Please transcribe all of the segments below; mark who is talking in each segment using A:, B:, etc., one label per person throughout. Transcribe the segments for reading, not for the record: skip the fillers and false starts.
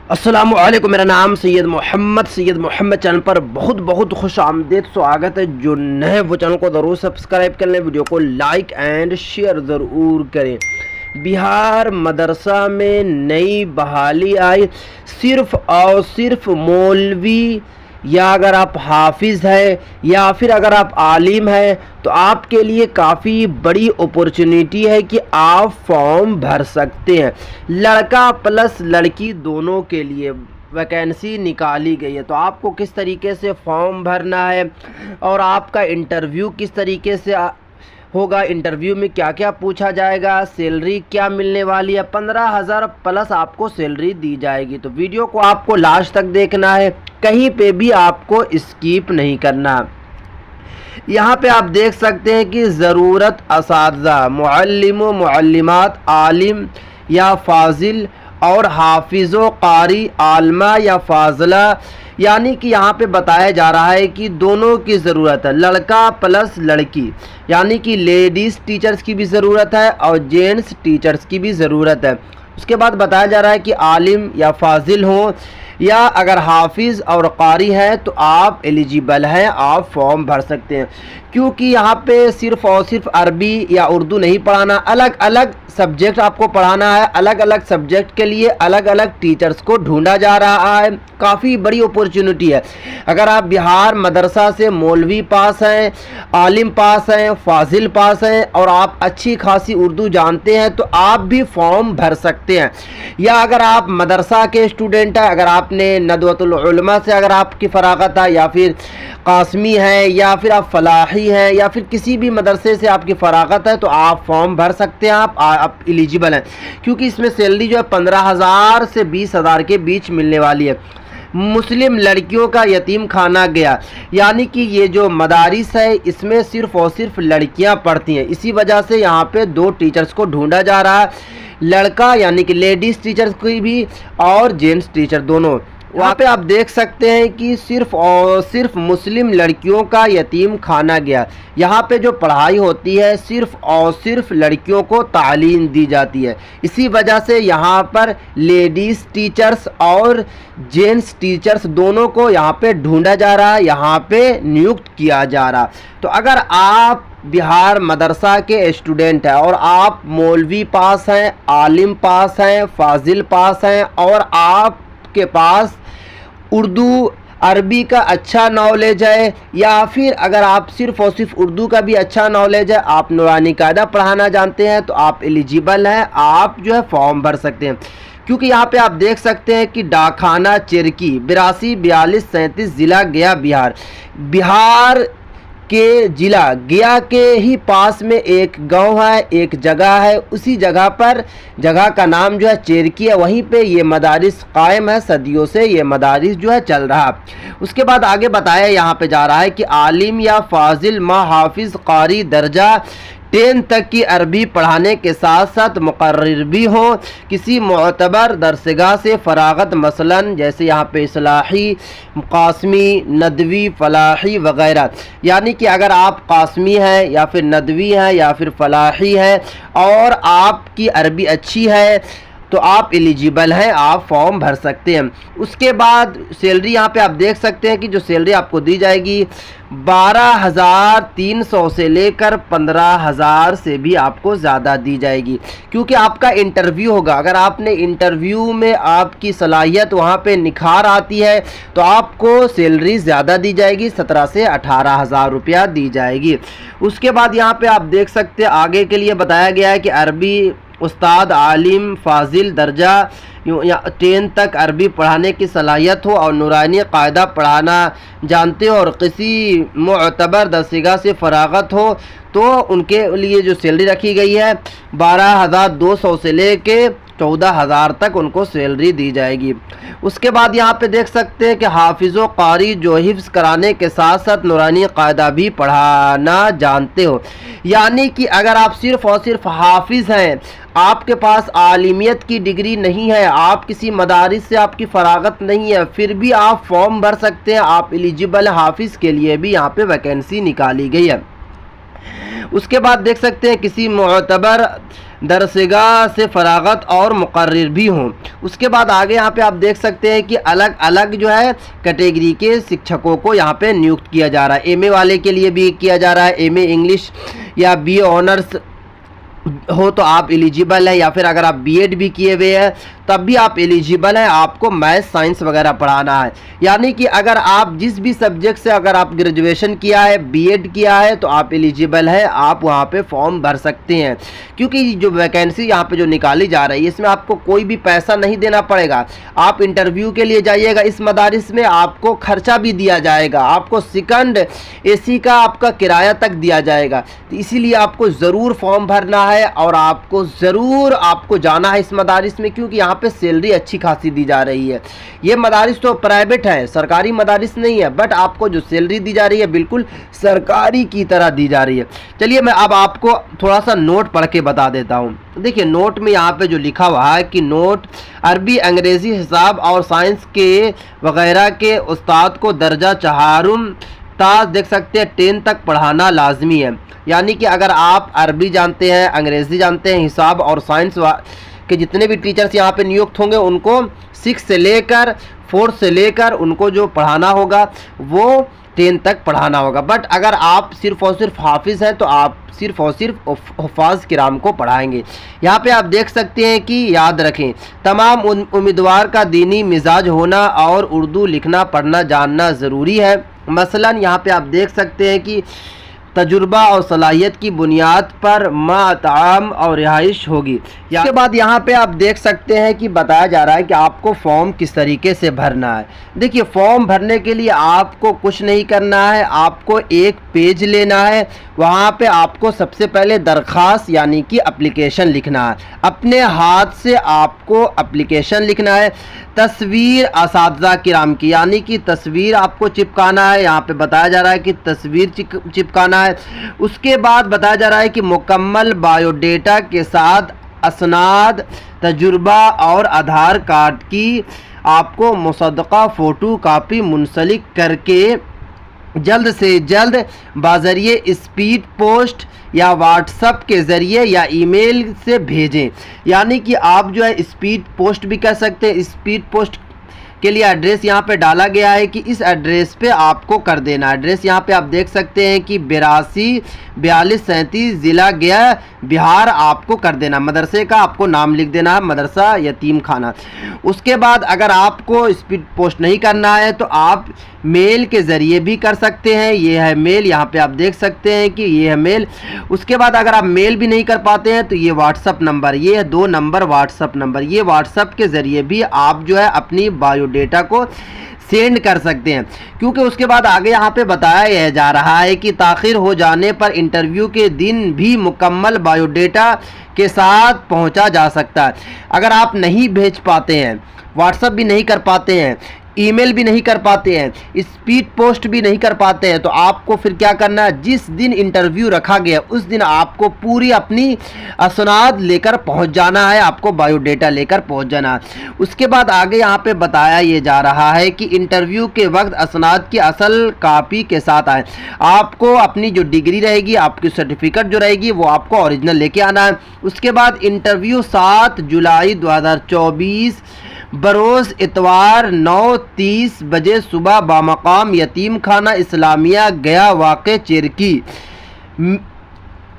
A: अस्सलामुअलैकुम। मेरा नाम सैयद मोहम्मद चैनल पर बहुत बहुत खुश आमदीद स्वागत है। जो नए वो चैनल को ज़रूर सब्सक्राइब कर लें, वीडियो को लाइक एंड शेयर ज़रूर करें। बिहार मदरसा में नई बहाली आई। सिर्फ़ और सिर्फ मौलवी या अगर आप हाफिज़ हैं या फिर अगर आप आलिम हैं तो आपके लिए काफ़ी बड़ी अपॉर्चुनिटी है कि आप फॉर्म भर सकते हैं। लड़का प्लस लड़की दोनों के लिए वैकेंसी निकाली गई है। तो आपको किस तरीके से फॉर्म भरना है और आपका इंटरव्यू किस तरीके से होगा, इंटरव्यू में क्या क्या पूछा जाएगा, सैलरी क्या मिलने वाली है, 15,000 प्लस आपको सैलरी दी जाएगी। तो वीडियो को आपको लास्ट तक देखना है, कहीं पे भी आपको स्किप नहीं करना। यहाँ पे आप देख सकते हैं कि ज़रूरत असातिज़ा, मुअल्लिम व मुअल्लिमात, आलिम या फाजिल और हाफिज़ो कारी, आलमा या फाजला, यानी कि यहाँ पे बताया जा रहा है कि दोनों की ज़रूरत है, लड़का प्लस लड़की, यानी कि लेडीज़ टीचर्स की भी ज़रूरत है और जेंट्स टीचर्स की भी ज़रूरत है। उसके बाद बताया जा रहा है कि आलिम या फाजिल हो या अगर हाफिज़ और कारी है तो आप एलिजिबल हैं, आप फॉर्म भर सकते हैं। क्योंकि यहाँ पे सिर्फ़ और सिर्फ अरबी या उर्दू नहीं पढ़ाना, अलग अलग सब्जेक्ट आपको पढ़ाना है। अलग अलग सब्जेक्ट के लिए अलग अलग टीचर्स को ढूंढा जा रहा है। काफ़ी बड़ी अपॉर्चुनिटी है। अगर आप बिहार मदरसा से मौलवी पास हैं, आलिम पास हैं, फाजिल पास हैं और आप अच्छी खासी उर्दू जानते हैं तो आप भी फॉर्म भर सकते हैं। या अगर आप मदरसा के स्टूडेंट हैं, अगर आपने नदवतुल उलमा से अगर आपकी फ़रागत है या फिर कासमी है या फिर आप फलाही हैं या फिर किसी भी मदरसे से आपकी फ़रागत है तो आप फॉर्म भर सकते हैं। आप एलिजिबल हैं, क्योंकि इसमें सैलरी जो है 15,000 से 20,000 के बीच मिलने वाली है। मुस्लिम लड़कियों का यतीम खाना गया, यानी कि ये जो मदारिस है इसमें सिर्फ़ और सिर्फ लड़कियां पढ़ती हैं। इसी वजह से यहाँ पे 2 टीचर्स को ढूंढा जा रहा है, लड़का यानी कि लेडीज़ टीचर्स की भी और जेंट्स टीचर दोनों। वहाँ पे आप देख सकते हैं कि सिर्फ़ और सिर्फ मुस्लिम लड़कियों का यतीम खाना गया। यहाँ पे जो पढ़ाई होती है सिर्फ़ और सिर्फ लड़कियों को तालीम दी जाती है। इसी वजह से यहाँ पर लेडीज़ टीचर्स और जेंट्स टीचर्स दोनों को यहाँ पे ढूंढा जा रहा है, यहाँ पे नियुक्त किया जा रहा। तो अगर आप बिहार मदरसा के स्टूडेंट हैं और आप मौलवी पास हैं, आलिम पास हैं, फाजिल पास हैं और आपके पास उर्दू अरबी का अच्छा नॉलेज है या फिर अगर आप सिर्फ़ और सिर्फ उर्दू का भी अच्छा नॉलेज है, आप नूरानी कायदा पढ़ाना जानते हैं तो आप एलिजिबल हैं, आप जो है फॉर्म भर सकते हैं। क्योंकि यहाँ पे आप देख सकते हैं कि डाकखाना चिरकी 82 42 37 ज़िला गया बिहार के ज़िला गया के ही पास में एक गांव है, एक जगह है। उसी जगह पर जगह का नाम जो है चेरकी है, वहीं पे ये मदारिस कायम है, सदियों से ये मदारिस जो है चल रहा। उसके बाद आगे बताया यहाँ पे जा रहा है कि आलिम या फाजिल मा हाफिज़ कारी दर्जा 10 तक की अरबी पढ़ाने के साथ साथ मुकर्रिर भी हो, किसी मोतबर दरसगाह से फ़रागत, मसलन जैसे यहाँ पे इस्लाही, कासमी, नदवी, फलाही वगैरह। यानी कि अगर आप कासमी हैं या फिर नदवी हैं या फिर फलाही हैं और आपकी अरबी अच्छी है तो आप एलिजिबल हैं, आप फॉर्म भर सकते हैं। उसके बाद सैलरी यहाँ पे आप देख सकते हैं कि जो सैलरी आपको दी जाएगी 12,300 से लेकर 15,000 से भी आपको ज़्यादा दी जाएगी। क्योंकि आपका इंटरव्यू होगा, अगर आपने इंटरव्यू में आपकी सलाहियत वहाँ पे निखार आती है तो आपको सैलरी ज़्यादा दी जाएगी, 17 से 18,000 रुपया दी जाएगी। उसके बाद यहाँ पे आप देख सकते हैं आगे के लिए बताया गया है कि अरबी उस्ताद, आलिम, फाजिल दर्जा या 10 तक अरबी पढ़ाने की सलाहियत हो और नूरानी कायदा पढ़ाना जानते हो और किसी मोतबर दरसगाह से फ़रागत हो तो उनके लिए जो सैलरी रखी गई है 12,200 से लेके 14,000 तक उनको सैलरी दी जाएगी। उसके बाद यहाँ पे देख सकते हैं कि हाफिज़ो कारी जो हिफ्ज़ कराने के साथ साथ नूरानी कायदा भी पढ़ाना जानते हो। यानी कि अगर आप सिर्फ़ और सिर्फ हाफिज़ हैं, आपके पास आलिमियत की डिग्री नहीं है, आप किसी मदारिस से आपकी फ़रागत नहीं है, फिर भी आप फॉर्म भर सकते हैं, आप एलिजिबल हाफिज़ के लिए भी यहाँ पे वैकेंसी निकाली गई है। उसके बाद देख सकते हैं किसी मोतबर درسگاہ سے فراغت اور مقرر بھی ہوں۔ اس کے بعد آگے یہاں پہ آپ دیکھ سکتے ہیں کہ الگ الگ جو ہے کیٹیگری کے شکشکوں کو یہاں پہ نیوکت کیا جا رہا ہے۔ ایم اے والے کے لیے بھی کیا جا رہا ہے، ایم اے انگلش یا بی اے آنرس ہو تو آپ ایلیجیبل ہے، یا پھر اگر آپ بی ایڈ بھی کیے ہوئے ہیں تب بھی آپ ایلیجیبل ہیں، آپ کو میتھ سائنس وغیرہ پڑھانا ہے۔ یعنی کہ اگر آپ جس بھی سبجیکٹ سے اگر آپ گریجویشن کیا ہے، بی ایڈ کیا ہے تو آپ ایلیجیبل ہے، آپ وہاں پہ فارم بھر سکتے ہیں، کیونکہ جو ویکینسی یہاں پہ جو نکالی جا رہی ہے اس میں آپ کو کوئی بھی پیسہ نہیں دینا پڑے گا۔ آپ انٹرویو کے لیے جائیے گا اس مدارس میں، آپ کو خرچہ بھی دیا جائے گا، آپ کو سیکنڈ اے سی کا آپ کا کرایہ تک دیا جائے گا، تو اسی لیے آپ کو ضرور فارم بھرنا ہے اور آپ کو ضرور جانا ہے اس مدارس میں، کیونکہ یہاں پہ سیلری اچھی خاصی دی جا رہی ہے۔ یہ مدارس تو پرائیویٹ ہے، سرکاری مدارس نہیں ہے، بٹ آپ کو جو سیلری دی جا رہی ہے بالکل سرکاری کی طرح دی جا رہی ہے۔ چلیے میں اب آپ کو تھوڑا سا نوٹ پڑھ کے بتا دیتا ہوں۔ دیکھیے نوٹ میں یہاں پہ جو لکھا ہوا ہے کہ نوٹ عربی، انگریزی، حساب اور سائنس کے وغیرہ کے استاد کو درجہ چہارم تا دیکھ سکتے ہیں 10 تک پڑھانا لازمی ہے۔ یعنی کہ اگر آپ عربی جانتے ہیں، انگریزی جانتے ہیں، حساب اور سائنس کہ جتنے بھی ٹیچرز یہاں پہ نیوکت ہوں گے ان کو 6 سے لے کر 4 سے لے کر ان کو جو پڑھانا ہوگا وہ 10 تک پڑھانا ہوگا۔ بٹ اگر آپ صرف اور صرف حافظ ہیں تو آپ صرف اور صرف حفاظ کرام کو پڑھائیں گے۔ یہاں پہ آپ دیکھ سکتے ہیں کہ یاد رکھیں تمام امیدوار کا دینی مزاج ہونا اور اردو لکھنا پڑھنا جاننا ضروری ہے۔ مثلاً یہاں پہ آپ دیکھ سکتے ہیں کہ تجربہ اور صلاحیت کی بنیاد پر تعام اور رہائش ہوگی۔ اس کے بعد یہاں پہ آپ دیکھ سکتے ہیں کہ بتایا جا رہا ہے کہ آپ کو فارم کس طریقے سے بھرنا ہے۔ دیکھیے فارم بھرنے کے لیے آپ کو کچھ نہیں کرنا ہے، آپ کو ایک پیج لینا ہے، وہاں پہ آپ کو سب سے پہلے درخواست یعنی کہ اپلیکیشن لکھنا ہے، اپنے ہاتھ سے آپ کو اپلیکیشن لکھنا ہے۔ تصویر اساتذہ کرام کی یعنی کہ تصویر آپ کو چپکانا ہے، یہاں پہ بتایا جا رہا ہے کہ تصویر چپکانا ہے۔ اس کے بعد بتایا جا رہا ہے کہ مکمل بایو ڈیٹا کے ساتھ اسناد، تجربہ اور آدھار کارڈ کی آپ کو مصدقہ فوٹو کاپی منسلک کر کے جلد سے جلد بذریعہ اسپیڈ پوسٹ یا واٹس ایپ کے ذریعے یا ای میل سے بھیجیں۔ یعنی کہ آپ جو ہے اسپیڈ پوسٹ بھی کر سکتے ہیں۔ اسپیڈ پوسٹ کے لیے ایڈریس یہاں پہ ڈالا گیا ہے کہ اس ایڈریس پہ آپ کو کر دینا۔ ایڈریس یہاں پہ آپ دیکھ سکتے ہیں کہ 82 42 37 ضلع گیا بہار آپ کو کر دینا۔ مدرسے کا آپ کو نام لکھ دینا ہے، مدرسہ یتیم خانہ۔ اس کے بعد اگر آپ کو اسپیڈ پوسٹ نہیں کرنا ہے تو آپ میل کے ذریعے بھی کر سکتے ہیں۔ یہ ہے میل، یہاں پہ آپ دیکھ سکتے ہیں کہ یہ ہے میل۔ اس کے بعد اگر آپ میل بھی نہیں کر پاتے ہیں تو یہ واٹس ایپ نمبر، یہ 2 نمبر واٹس ایپ نمبر، یہ واٹس ایپ کے ذریعے بھی آپ جو ہے اپنی بایو ڈیٹا کو سینڈ کر سکتے ہیں۔ کیونکہ اس کے بعد آگے یہاں پہ بتایا جا رہا ہے کہ تاخیر ہو جانے پر انٹرویو کے دن بھی مکمل بایو ڈیٹا کے ساتھ پہنچا جا سکتا ہے۔ اگر آپ نہیں بھیج پاتے ہیں، واٹس ایپ بھی نہیں کر پاتے ہیں، ای میل بھی نہیں کر پاتے ہیں، اسپیڈ پوسٹ بھی نہیں کر پاتے ہیں، تو آپ کو پھر کیا کرنا ہے، جس دن انٹرویو رکھا گیا اس دن آپ کو پوری اپنی اسناد لے کر پہنچ جانا ہے، آپ کو بایو ڈیٹا لے کر پہنچ جانا ہے۔ اس کے بعد آگے یہاں پہ بتایا یہ جا رہا ہے کہ انٹرویو کے وقت اسناد کی اصل کاپی کے ساتھ آئیں۔ آپ کو اپنی جو ڈگری رہے گی، آپ کی سرٹیفکیٹ جو رہے گی وہ آپ کو اوریجنل لے کے آنا ہے۔ اس کے بعد انٹرویو 7 جولائی 2024 بروز اتوار 9:30 بجے صبح بامقام یتیم خانہ اسلامیہ گیا واقع چیرکی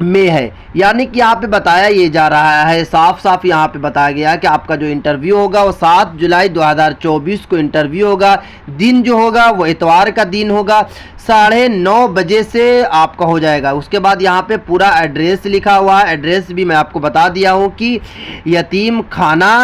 A: میں ہے۔ یعنی کہ یہاں پہ بتایا یہ جا رہا ہے، صاف صاف یہاں پہ بتایا گیا کہ آپ کا جو انٹرویو ہوگا وہ 7 جولائی 2024 کو انٹرویو ہوگا۔ دن جو ہوگا وہ اتوار کا دن ہوگا، 9:30 بجے سے آپ کا ہو جائے گا۔ اس کے بعد یہاں پہ پورا ایڈریس لکھا ہوا ہے، ایڈریس بھی میں آپ کو بتا دیا ہوں کہ یتیم خانہ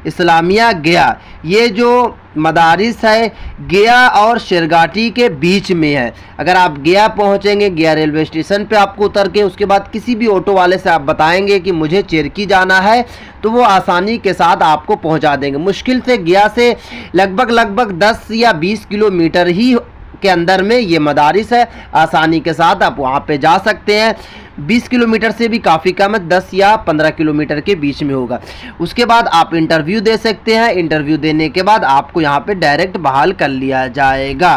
A: اسلامیہ گیا، یہ جو مدارس ہے گیا اور شرگاٹی کے بیچ میں ہے۔ اگر آپ گیا پہنچیں گے، گیا ریلوے اسٹیشن پہ آپ کو اتر کے اس کے بعد کسی بھی آٹو والے سے آپ بتائیں گے کہ مجھے چیرکی جانا ہے تو وہ آسانی کے ساتھ آپ کو پہنچا دیں گے۔ مشکل سے گیا سے لگ بھگ 10 یا 20 کلومیٹر ہی کے اندر میں یہ مدارس ہے، آسانی کے ساتھ آپ وہاں پہ جا سکتے ہیں۔ 20 किलोमीटर से भी काफ़ी कम है, 10 या 15 किलोमीटर के बीच में होगा। उसके बाद आप इंटरव्यू दे सकते हैं। इंटरव्यू देने के बाद आपको यहाँ पे डायरेक्ट बहाल कर लिया जाएगा।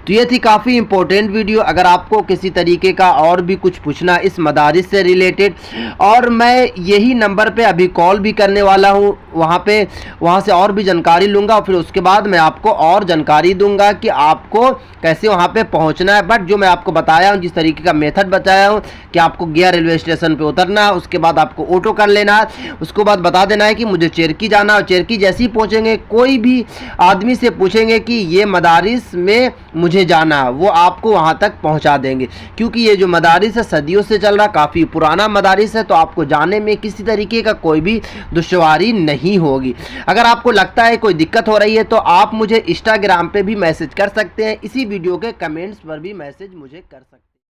A: तो ये थी काफ़ी इंपॉर्टेंट वीडियो। अगर आपको किसी तरीके का और भी कुछ पूछना इस मदारिस से रिलेटेड, और मैं यही नंबर पे अभी कॉल भी करने वाला हूँ, वहाँ से और भी जानकारी लूँगा और फिर उसके बाद मैं आपको और जानकारी दूंगा कि आपको कैसे वहाँ पे पहुँचना है। बट जो मैं आपको बताया हूँ, जिस तरीके का मेथड बताया हूँ कि आपको गया रेलवे स्टेशन पे उतरना है, उसके बाद आपको ऑटो कर लेना है, उसके बाद बता देना है कि मुझे चेरकी जाना है। और चेरकी जैसे ही पहुँचेंगे, कोई भी आदमी से पूछेंगे कि ये मदारिस में मुझे जाना है, वो आपको वहाँ तक पहुँचा देंगे। क्योंकि ये जो मदारिस है सदियों से चल रहा, काफ़ी पुराना मदारिस है, तो आपको जाने में किसी तरीके का कोई भी दुश्वारी नहीं होगी। अगर आपको लगता है कोई दिक्कत हो रही है तो आप मुझे इंस्टाग्राम पे भी मैसेज कर सकते हैं, इसी वीडियो के कमेंट्स पर भी मैसेज मुझे कर सकते हैं।